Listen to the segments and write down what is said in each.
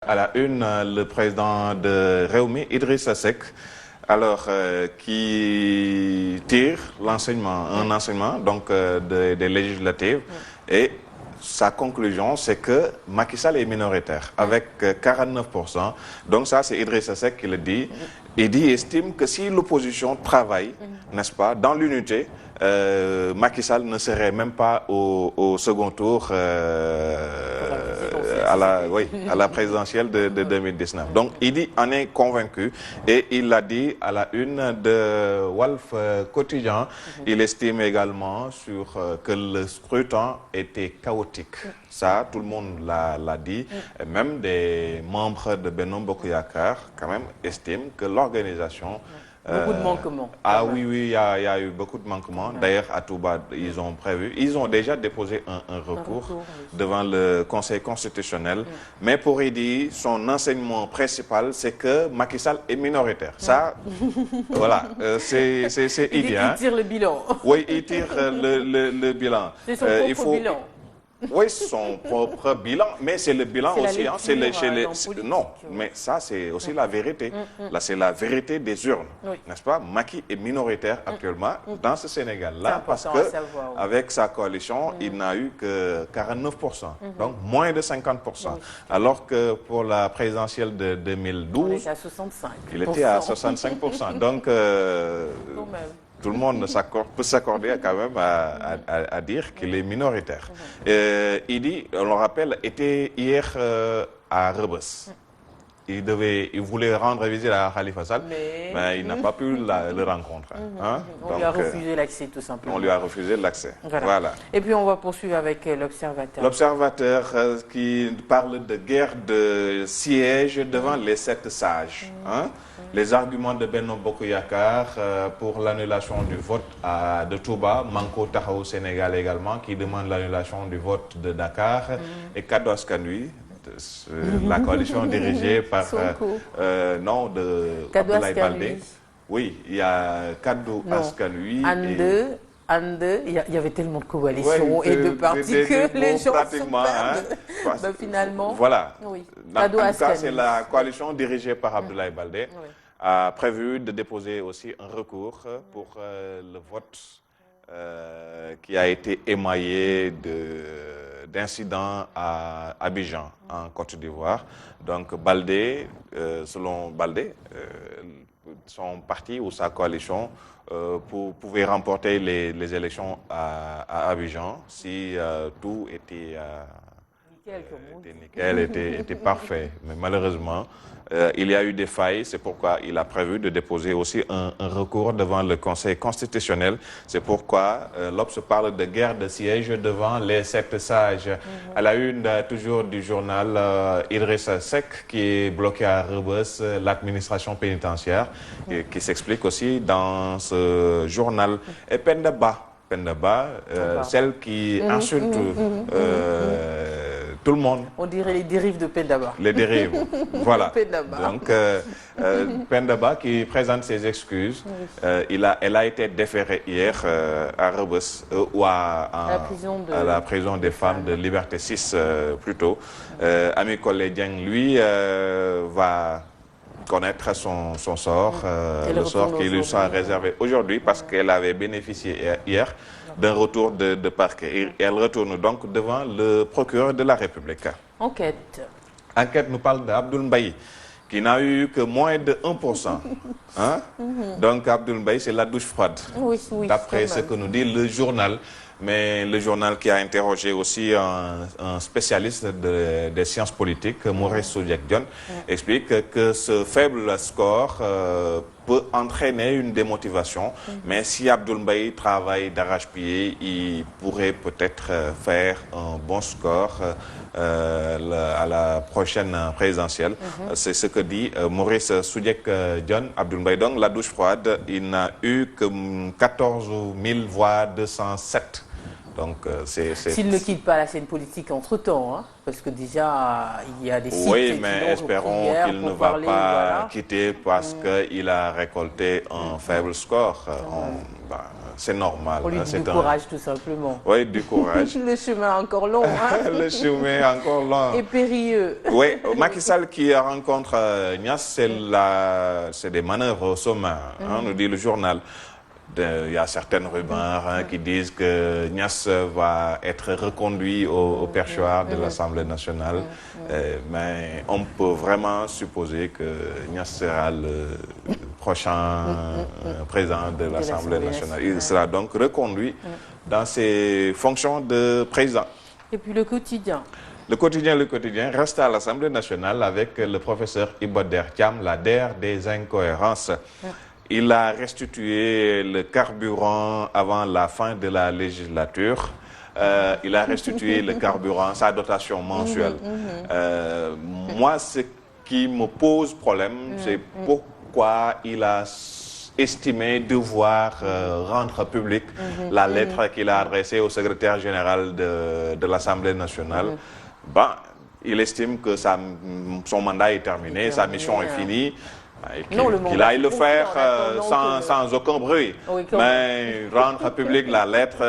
À la une, le président de Rewmi, Idrissa Seck, alors qui tire un enseignement donc des législatives et sa conclusion, c'est que Macky Sall est minoritaire avec 49%. Donc ça, c'est Idrissa Seck qui le dit. Il estime que si l'opposition travaille, n'est-ce pas, dans l'unité, Macky Sall ne serait même pas au second tour à la présidentielle de 2019. Donc il en est convaincu et il l'a dit à la une de Walf Quotidien. Il estime également que le scrutin était chaotique. Ça, tout le monde l'a dit. Et même des membres de Benno Bokk Yakaar quand même estiment que l'organisation beaucoup de manquements. Oui, il y a eu beaucoup de manquements. D'ailleurs, à Touba, ils ont déjà déposé un recours devant le Conseil constitutionnel. Mais pour Idi, son enseignement principal, c'est que Macky Sall est minoritaire. Ça, voilà, c'est Idi. Il tire le bilan. Oui, il tire le bilan. C'est son propre bilan. Oui, son propre bilan, mais c'est le bilan aussi. Non, mais ça, c'est aussi la vérité. Là, c'est la vérité des urnes, n'est-ce pas? Macky est minoritaire actuellement dans ce Sénégal-là parce que avec sa coalition, il n'a eu que 49%, donc moins de 50%. Alors que pour la présidentielle de 2012, il était à 65%. Donc, tout le monde peut s'accorder quand même à dire qu'il est minoritaire. Il dit, on le rappelle, était hier à Rebeuss. Il voulait rendre visite à Khalifa Sall, mais il n'a pas pu le rencontrer. On lui a refusé l'accès, tout simplement. On lui a refusé l'accès. Voilà. Et puis on va poursuivre avec l'Observateur. L'Observateur qui parle de guerre de siège devant les 7 sages. Les arguments de Benno Bokk Yakaar pour l'annulation du vote de Touba, Manko Taxawu Sénégal également, qui demande l'annulation du vote de Dakar, et Kaddu Askan Wi, la coalition dirigée par Abdoulaye Baldé. Oui, il y a Kaddu Askan Wi. Il y avait tellement de coalitions et de partis que les gens se perdent. Finalement, voilà. En tout cas, c'est la coalition dirigée par Abdoulaye Baldé a prévu de déposer aussi un recours pour le vote qui a été émaillé d'incidents à Abidjan, en Côte d'Ivoire. Donc Baldé, selon Baldé, son parti ou sa coalition pouvait remporter les élections à Abidjan si tout était nickel, était parfait. Mais malheureusement, il y a eu des failles. C'est pourquoi il a prévu de déposer aussi un recours devant le Conseil constitutionnel. C'est pourquoi l'Obs parle de guerre de siège devant les 7 sages. À la une toujours du journal, Idrissa Seck qui est bloqué à Rebeuss, l'administration pénitentiaire, qui s'explique aussi dans ce journal. Et Penda Ba, celle qui insulte tout le monde. On dirait les dérives de Penda Ba. Les dérives, voilà. Donc, Penda Ba qui présente ses excuses. Elle a été déférée hier à Rebeuss, ou à la prison des femmes de Liberté 6 plutôt. Ami Collé Dieng, lui, va connaître son sort, le sort qui lui sera réservé aujourd'hui parce qu'elle avait bénéficié hier d'un retour de parquet. Et elle retourne donc devant le procureur de la République. Enquête nous parle d'Abdoul Mbaye, qui n'a eu que moins de 1%. Donc Abdoul Mbaye, c'est la douche froide, d'après ce que nous dit le journal. Mais le journal qui a interrogé aussi un spécialiste des sciences politiques, Maurice Soudieck-Dione, explique que ce faible score peut entraîner une démotivation. Mais si Abdoul Mbaye travaille d'arrache-pied, il pourrait peut-être faire un bon score à la prochaine présidentielle. C'est ce que dit Maurice Soudieck-Dione. Abdoul Mbaye, donc la douche froide, il n'a eu que 14 000 voix 207 Donc, s'il ne quitte pas la scène politique entre-temps, hein, parce que déjà, il y a des sites oui, mais espérons qu'il ne va pas quitter parce qu'il a récolté un faible score. C'est normal. On lui dit du courage, tout simplement. Oui, du courage. Le chemin est encore long. Hein. Le chemin est encore long. Et périlleux. Oui, Macky Sall qui rencontre Niass, c'est des manœuvres au sommet, hein, nous dit le journal. Il y a certaines rumeurs qui disent que Niass va être reconduit au perchoir de l'Assemblée nationale. Mais on peut vraiment supposer que Niass sera le prochain président de l'Assemblée nationale. Il sera donc reconduit dans ses fonctions de président. Et puis le quotidien. Le quotidien reste à l'Assemblée nationale avec le professeur Iba Der Thiam, la DER des incohérences. Il a restitué le carburant avant la fin de la législature. Il a restitué le carburant, sa dotation mensuelle. Moi, ce qui me pose problème, c'est pourquoi il a estimé devoir rendre public la lettre qu'il a adressée au secrétaire général de l'Assemblée nationale. Il estime que son mandat est terminé, sa mission est finie. Qu'il aille le faire sans aucun bruit. Oui, mais rendre public la lettre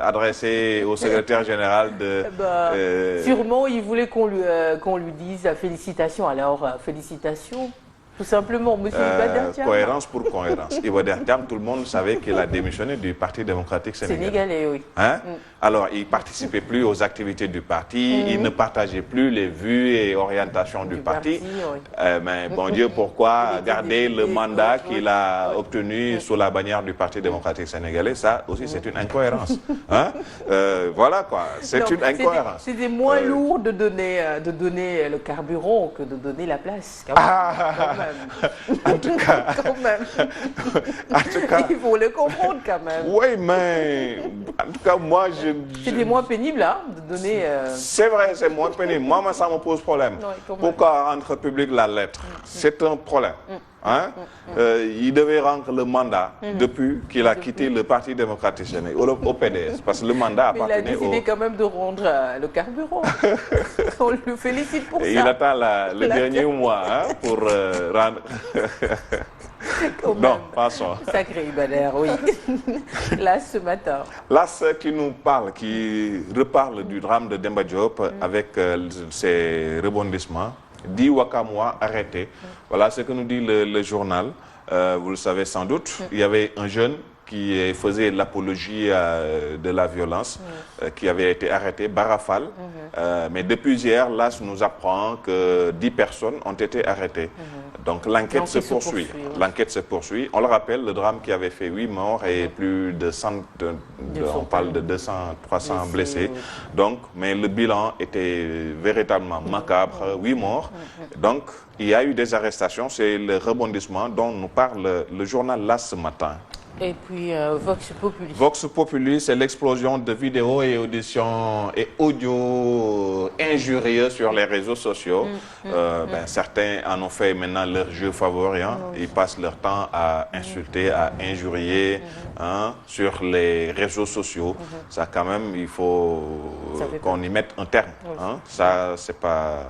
adressée au secrétaire général de... Sûrement, il voulait qu'on lui dise félicitations. Alors, félicitations. Tout simplement, monsieur Iba Der Thiam. Cohérence pour cohérence. Iba Der Thiam, tout le monde savait qu'il a démissionné du Parti démocratique sénégalais. Oui. Hein? Alors, il ne participait plus aux activités du parti, il ne partageait plus les vues et orientations du parti. Mais bon Dieu, pourquoi garder le mandat qu'il a obtenu sous la bannière du Parti démocratique sénégalais? Ça aussi, c'est une incohérence. Hein? Voilà quoi, c'est une incohérence. C'était moins lourd de donner le carburant que de donner la place. Quand même. En tout cas, il faut le comprendre quand même. Oui, mais en tout cas, moi, c'était moins pénible, hein, de donner. C'est vrai, c'est moins pénible. Moi, ça me pose problème. Pourquoi rendre public la lettre? C'est un problème. Hein? Il devait rendre le mandat depuis qu'il a quitté le Parti démocratique sénégalais au PDS, parce que le mandat appartenait au... Il a décidé quand même de rendre le carburant. On le félicite pour ça. Il attend le dernier mois pour rendre... Non, passons. Sacré Iba Der, oui. Là, ce matin. Là, ce qui nous parle, qui reparle du drame de Demba Diop avec ses rebondissements. 10 Wakamois arrêtés. Voilà ce que nous dit le journal. Vous le savez sans doute. Il y avait un jeune qui faisait l'apologie de la violence, qui avait été arrêté, Barafal. Mais depuis hier, là, nous apprend que 10 personnes ont été arrêtées. Donc l'enquête se poursuit. L'enquête se poursuit. On le rappelle, le drame qui avait fait 8 morts et plus de 100, on parle de 200, 300 blessés. Donc, mais le bilan était véritablement macabre, 8 morts. Donc, il y a eu des arrestations. C'est le rebondissement dont nous parle le journal là ce matin. Et puis Vox Populi. Vox Populi, c'est l'explosion de vidéos et auditions et audio injurieux sur les réseaux sociaux. Certains en ont fait maintenant leur jeu favori. Hein. Ils passent leur temps à insulter, à injurier sur les réseaux sociaux. Ça, quand même, il faut qu'on y mette un terme. Hein. Ça, c'est pas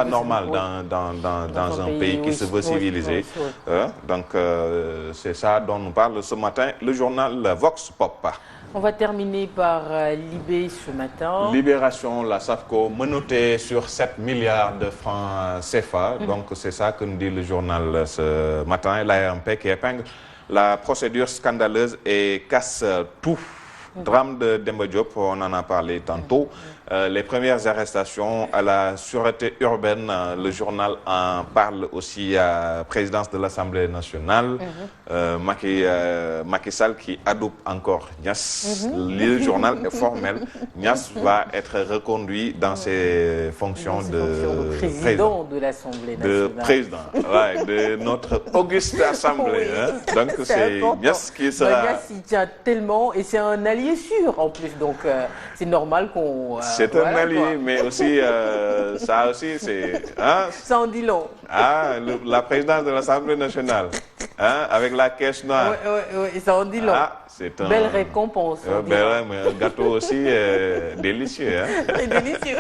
normal dans un pays qui se veut civilisé. Donc, c'est ça dont nous parle ce matin le journal Vox Pop. On va terminer par Libé ce matin. Libération, la SAFCO menottée sur 7 milliards de francs CFA. Donc, c'est ça que nous dit le journal ce matin. L'ARMP qui épingle la procédure scandaleuse et casse tout. Drame de Demba Diop, on en a parlé tantôt. Les premières arrestations à la sûreté urbaine, le journal en parle aussi à présidence de l'Assemblée nationale. Macky Sall qui adoube encore Niass. Le journal est formel. Niass va être reconduit dans ses fonctions de président de l'Assemblée nationale. De président, de notre auguste Assemblée. Hein. Donc c'est Niass qui sera... Niass il tient tellement et c'est un allié sûr en plus. Donc c'est normal qu'on... C'est un allié, mais aussi, ça aussi, c'est... Hein? Ça en dit long. La présidence de l'Assemblée nationale. hein, avec la caisse noire. Oui, ça en dit long. Ah, c'est un... Belle récompense. mais un gâteau aussi délicieux. Hein. C'est délicieux.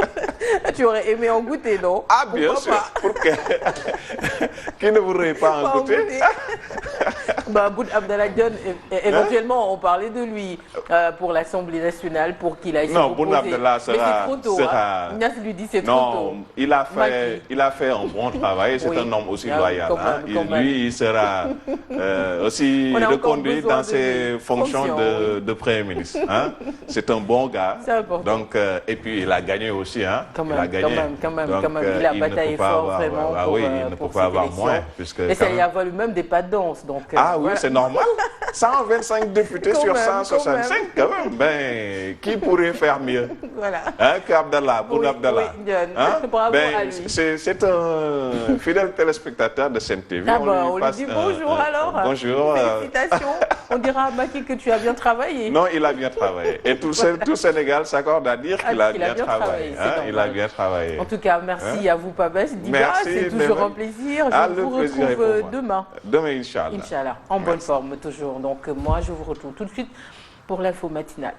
Tu aurais aimé en goûter, non? Ah, bien pourquoi sûr. Pas Pour que... Qui ne voudrait pas en goûter? Boun Abdallah Dionne, éventuellement, on parlait de lui pour l'Assemblée nationale, pour qu'il aille se Non, reposer. Boun Abdallah Mais c'est trop tôt. sera... Ignace lui dit c'est trop tôt. Non, il a fait un bon travail. C'est un homme aussi loyal. Lui, il sera aussi reconduit dans ses fonctions de Premier ministre. Hein? C'est un bon gars. C'est important. Donc, et puis, il a gagné aussi. Hein? Quand même, il a gagné. quand même. Il a bataillé fort vraiment pour, il ne peut pas avoir moins. Puisque et ça y a valu même des pas de danse. Donc, oui, voilà. c'est normal. 125 députés sur 165, quand même. Ben, qui pourrait faire mieux? Voilà. Hein, qu'Abdallah, Boun Abdallah. Hein? Bravo à lui. C'est un fidèle téléspectateur de Sen TV. On lui dit bonjour alors. Bonjour. Félicitations. On dira à Macky que tu as bien travaillé. Non, il a bien travaillé. Et tout Sénégal s'accorde à dire qu'il a bien travaillé. Il a bien travaillé. En tout cas, merci à vous, Pabès. C'est toujours un plaisir. Je vous retrouve demain. Demain, Inch'Allah. Inch'Allah. En bonne forme, toujours. Donc, moi, je vous retrouve tout de suite pour l'info matinale.